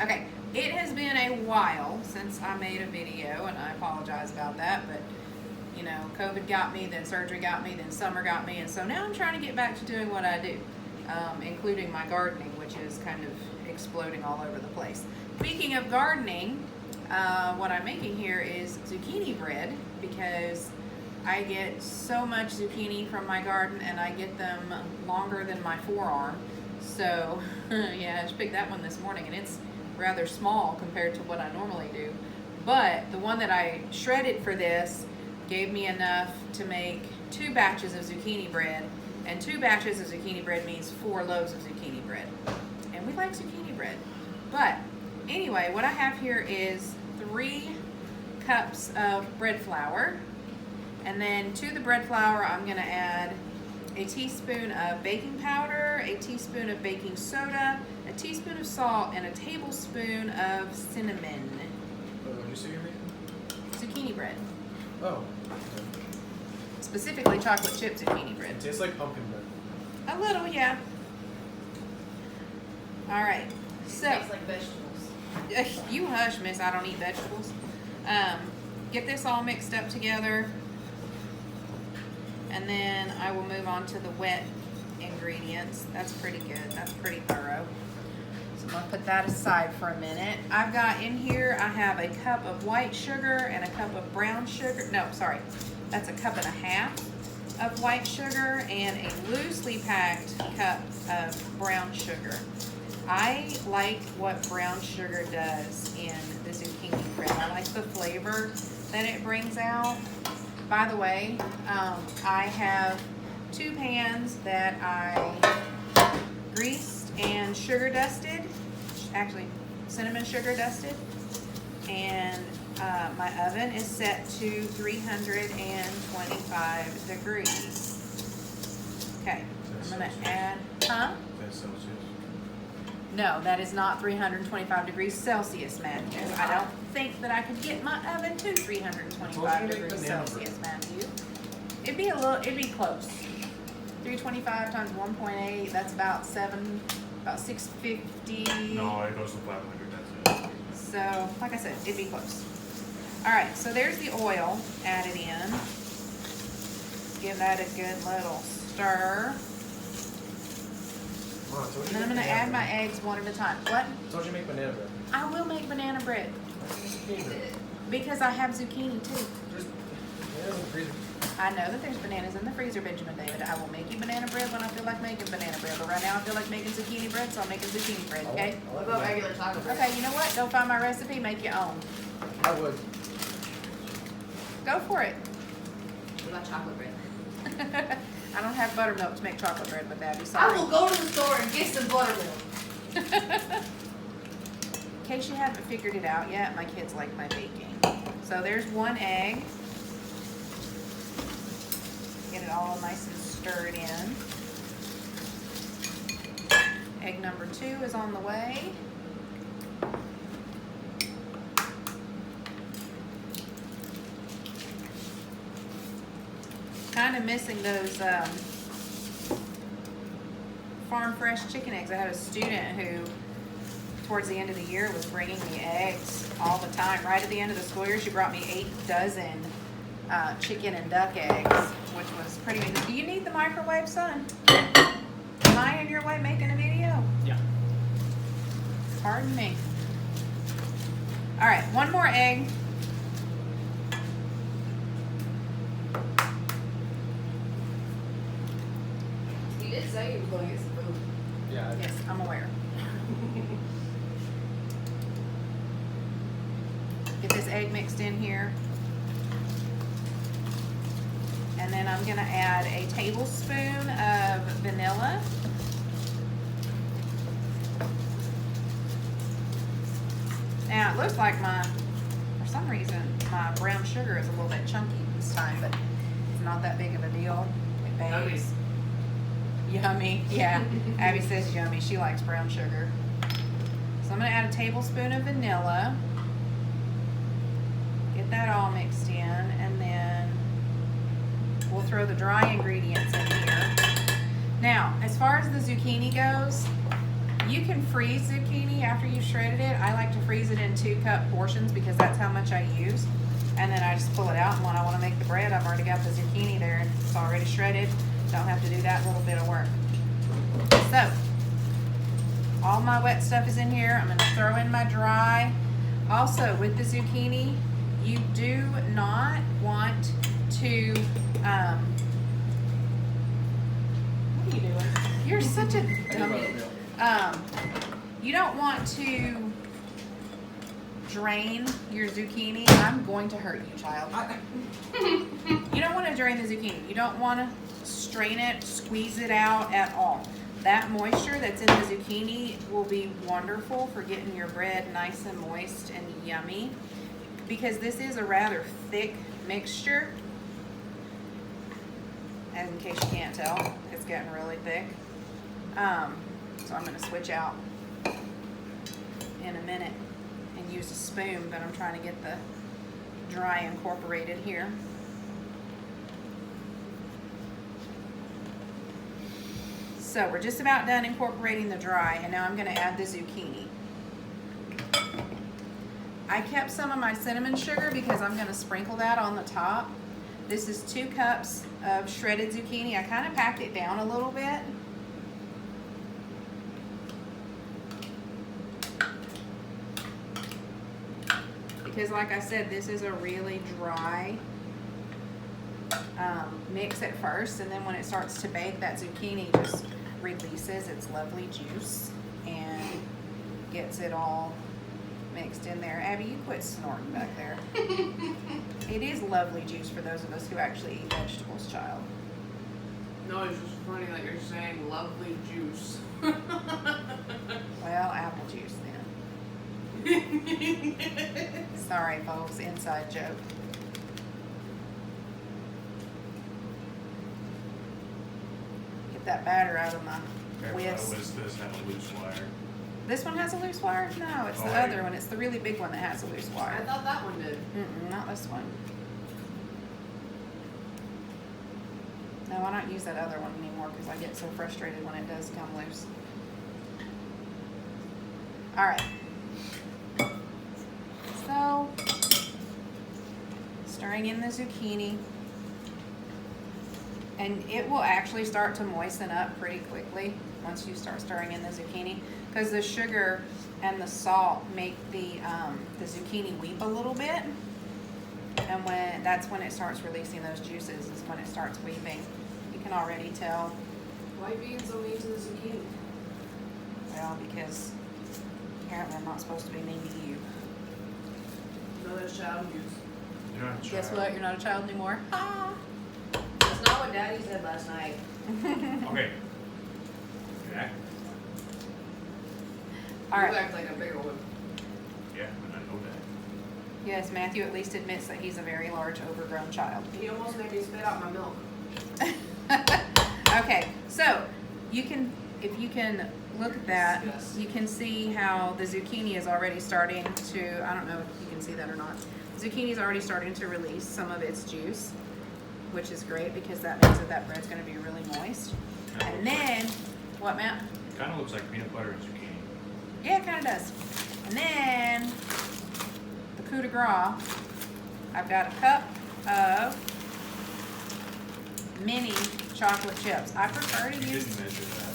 Okay, it has been a while since I made a video, and I apologize about that, but you know, COVID got me, then surgery got me, then summer got me, and so now I'm trying to get back to doing what I do, including my gardening, which is kind of exploding all over the place. Speaking of gardening, what I'm making here is zucchini bread, because I get so much zucchini from my garden, and I get them longer than my forearm. So yeah, I just picked that one this morning, and it's rather small compared to what I normally do. But the one that I shredded for this gave me enough to make 2 batches of zucchini bread, and 2 batches of zucchini bread means 4 loaves of zucchini bread. And we like zucchini bread. But anyway, what I have here is 3 cups of bread flour. And then to the bread flour, I'm gonna add a teaspoon of baking powder, a teaspoon of baking soda, a teaspoon of salt, and a tablespoon of cinnamon. What did you say you're making? Zucchini bread. Oh. Specifically chocolate chip zucchini bread. It tastes like pumpkin bread. A little, yeah. All right. So, Tastes like vegetables. you hush, miss, I don't eat vegetables. Get this all mixed up together. And then I will move on to the wet ingredients. That's pretty good. That's pretty thorough. So I'm gonna put that aside for a minute. I've got in here, I have a cup of white sugar and a cup of brown sugar. No, sorry, that's a cup and a half of white sugar and a loosely packed cup of brown sugar. I like what brown sugar does in the zucchini bread. I like the flavor that it brings out. By the way, I have 2 pans that I greased and sugar dusted, actually cinnamon sugar dusted, and my oven is set to 325 degrees. Okay, I'm gonna add, huh? That's Celsius. No, that is not 325 degrees Celsius, Matthew. I don't think that I could get my oven to 325 degrees Celsius, Matthew. It'd be close. 325 times 1.8, that's about 650. No, it goes to 500, that's it. So, like I said, it'd be close. All right, so there's the oil added in. Give that a good little stir. And then I'm gonna add my eggs one at a time. What? I told you to make banana bread. I will make banana bread Zucchini bread. because I have zucchini too. There's bananas in the freezer. I know that there's bananas in the freezer, Benjamin David. I will make you banana bread when I feel like making banana bread. But right now I feel like making zucchini bread, so I'm making zucchini bread, okay? I What like about banana. regular chocolate bread? Okay, you know what? Go find my recipe, make your own. I would. Go for it. What about chocolate bread? I don't have buttermilk to make chocolate bread with that. I Sorry. will go to the store and get some buttermilk. In case you haven't figured it out yet, my kids like my baking. So there's 1 egg. Get it all nice and stirred in. Egg number 2 is on the way. Kind of missing those farm fresh chicken eggs. I had a student who, towards the end of the year, was bringing me eggs all the time. Right at the end of the school year, she brought me 8 dozen chicken and duck eggs, which was pretty amazing. Do you need the microwave, son? Am I in your way making a video? Yeah. Pardon me. All right, 1 more egg. You did say you were going to get some food. Yeah. Yes, I'm aware. Get this egg mixed in here. And then I'm gonna add a tablespoon of vanilla. Now it looks like for some reason, my brown sugar is a little bit chunky this time, but it's not that big of a deal. It bakes. Yummy, yeah. Abby says yummy. She likes brown sugar. So I'm gonna add a tablespoon of vanilla. Get that all mixed in, and then we'll throw the dry ingredients in here. Now, as far as the zucchini goes, You can freeze zucchini after you've shredded it. I like to freeze it in 2-cup portions because that's how much I use. And then I just pull it out, and when I want to make the bread, I've already got the zucchini there and it's already shredded. Don't have to do that little bit of work. So, all my wet stuff is in here. I'm going to throw in my dry. Also, with the zucchini, you do not want to, what are you doing? You're such a dummy. You don't want to drain your zucchini. I'm going to hurt you, child. You don't want to drain the zucchini. You don't want to strain it, squeeze it out at all. That moisture that's in the zucchini will be wonderful for getting your bread nice and moist and yummy, because this is a rather thick mixture. And in case you can't tell, it's getting really thick. So I'm going to switch out in a minute and use a spoon, but I'm trying to get the dry incorporated here. So we're just about done incorporating the dry, and now I'm going to add the zucchini. I kept some of my cinnamon sugar because I'm going to sprinkle that on the top. This is 2 cups of shredded zucchini. I kind of packed it down a little bit. Because like I said, this is a really dry mix at first, and then when it starts to bake, that zucchini just releases its lovely juice and gets it all mixed in there. Abby, you quit snorting back there. It is lovely juice for those of us who actually eat vegetables, child. No, it's just funny that you're saying lovely juice. Well, apple juice then. Sorry, folks, inside joke. Get that batter out of my whisk. Does this have a loose wire? This one has a loose wire? No, it's the Oh, other yeah. one. It's the really big one that has a loose I wire. thought that one did. Not this one. No, I don't use that other one anymore because I get so frustrated when it does come loose. Alright. So, stirring in the zucchini. And it will actually start to moisten up pretty quickly once you start stirring in the zucchini, because the sugar and the salt make the zucchini weep a little bit. And that's when it starts releasing those juices, is when it starts weeping. You can already tell. Why are you being so mean to the zucchini? Well, because apparently I'm not supposed to be mean to you. No, that's child abuse. You're not a Guess child. what? You're not a child anymore. Ah. That's not what Daddy said last night. Okay. Yeah. All You right. act like a bigger one. Yeah, I know that. Yes, Matthew at least admits that he's a very large, overgrown child. He almost made me spit out my milk. Okay, so you can, if you can look at that, Yes. you can see how the zucchini is already starting to, I don't know if you can see that or not. Zucchini is already starting to release some of its juice, which is great because that means that that bread's going to be really moist. And then, what, Matt? Kind of looks like peanut butter and zucchini. Yeah, it kind of does. And then, the coup de grace, I've got a cup of mini chocolate chips. I prefer to You use, didn't measure that.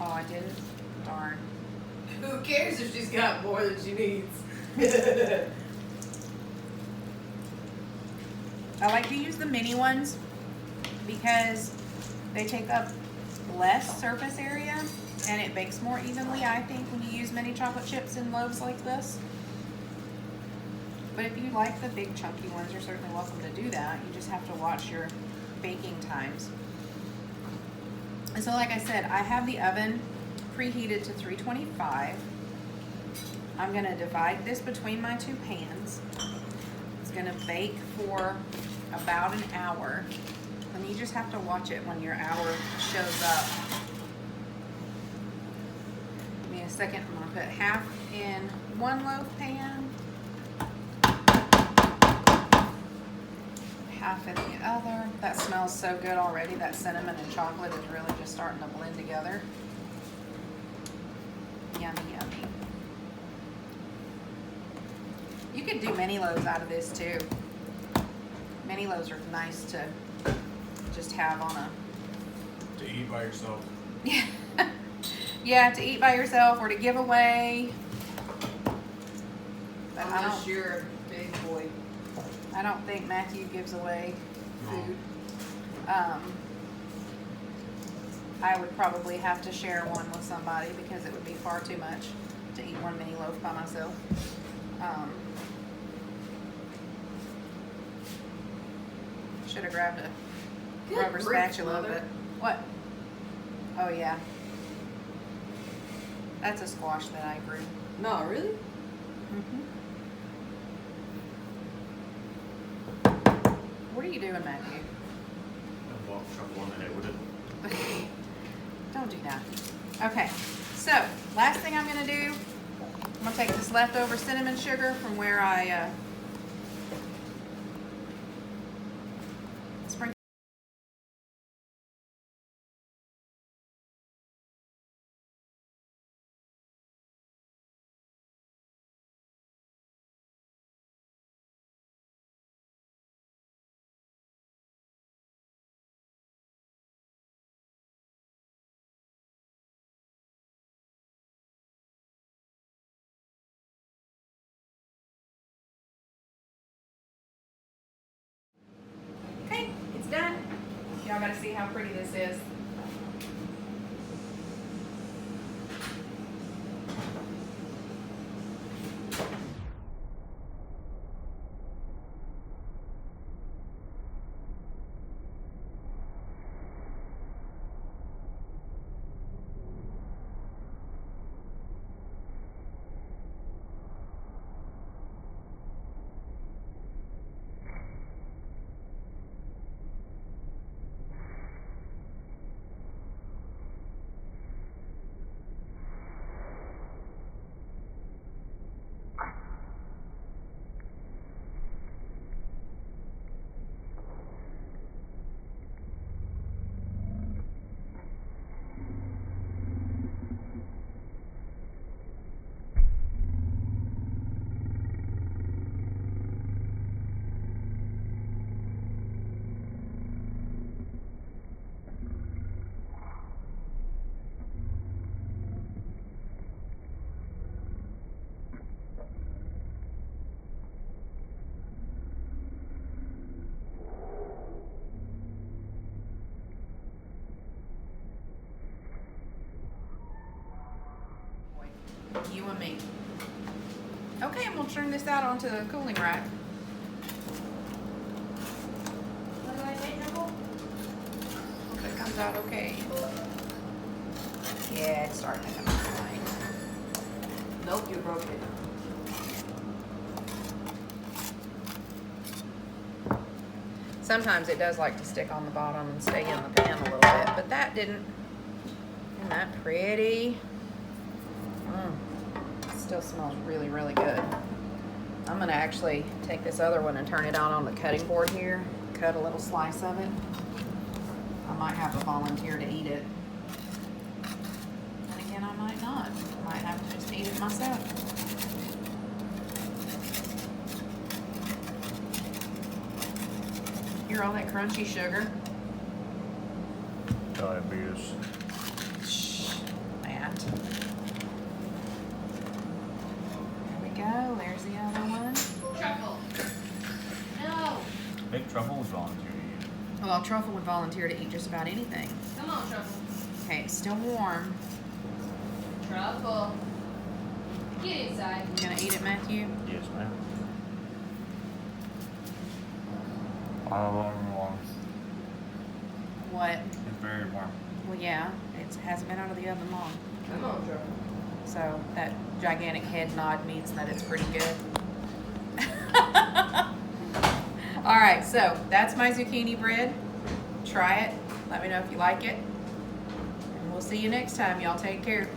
oh, I didn't? Darn. Who cares if she's got more than she needs? I like to use the mini ones because they take up less surface area and it bakes more evenly, I think, when you use mini chocolate chips in loaves like this. But if you like the big chunky ones, you're certainly welcome to do that. You just have to watch your baking times. And so like I said, I have the oven preheated to 325. I'm going to divide this between my 2 pans. It's going to bake for about an hour. And you just have to watch it when your hour shows up. Give me a second. I'm going to put half in one loaf pan, half in the other. That smells so good already. That cinnamon and chocolate is really just starting to blend together. Yum. Yummy, yummy. You could do mini loaves out of this too. Mini loaves are nice to just have on a. To eat by yourself. Yeah. Yeah, to eat by yourself or to give away. But Unless you're a big boy. I don't think Matthew gives away No. food. I would probably have to share one with somebody because it would be far too much to eat one mini loaf by myself. Should have grabbed a Good rubber grief, spatula, Mother. but what? Oh yeah, that's a squash that I grew. No, really? What are you doing, Matthew? I walked trouble on the head with it. Don't do that. Okay, so last thing I'm gonna do, I'm gonna take this leftover cinnamon sugar from where I sprinkled. Okay, it's done. Y'all gotta see how pretty this is. You and me. Okay, and we'll turn this out onto the cooling rack. What did I say, Nicole? Hope it comes out okay. Yeah, it's starting to come out fine. Nope, you broke it. Sometimes it does like to stick on the bottom and stay in the pan a little bit, but that didn't. Isn't that pretty? It still smells really, really good. I'm gonna actually take this other one and turn it out on the cutting board here. Cut a little slice of it. I might have a volunteer to eat it. And again, I might not. I might have to just eat it myself. Hear all that crunchy sugar? Diabetes. Shh, Matt. There we go. There's the other one. Truffle. No. Big Truffle was volunteer to eat. Well, Truffle would volunteer to eat just about anything. Come on, Truffle. Okay, it's still warm. Truffle. Get inside. You gonna eat it, Matthew? Yes, ma'am. What? It's very warm. Well, yeah, it hasn't been out of the oven long. Come on, Truffle. So that gigantic head nod means that it's pretty good. All right, so that's my zucchini bread. Try it. Let me know if you like it. And we'll see you next time. Y'all take care.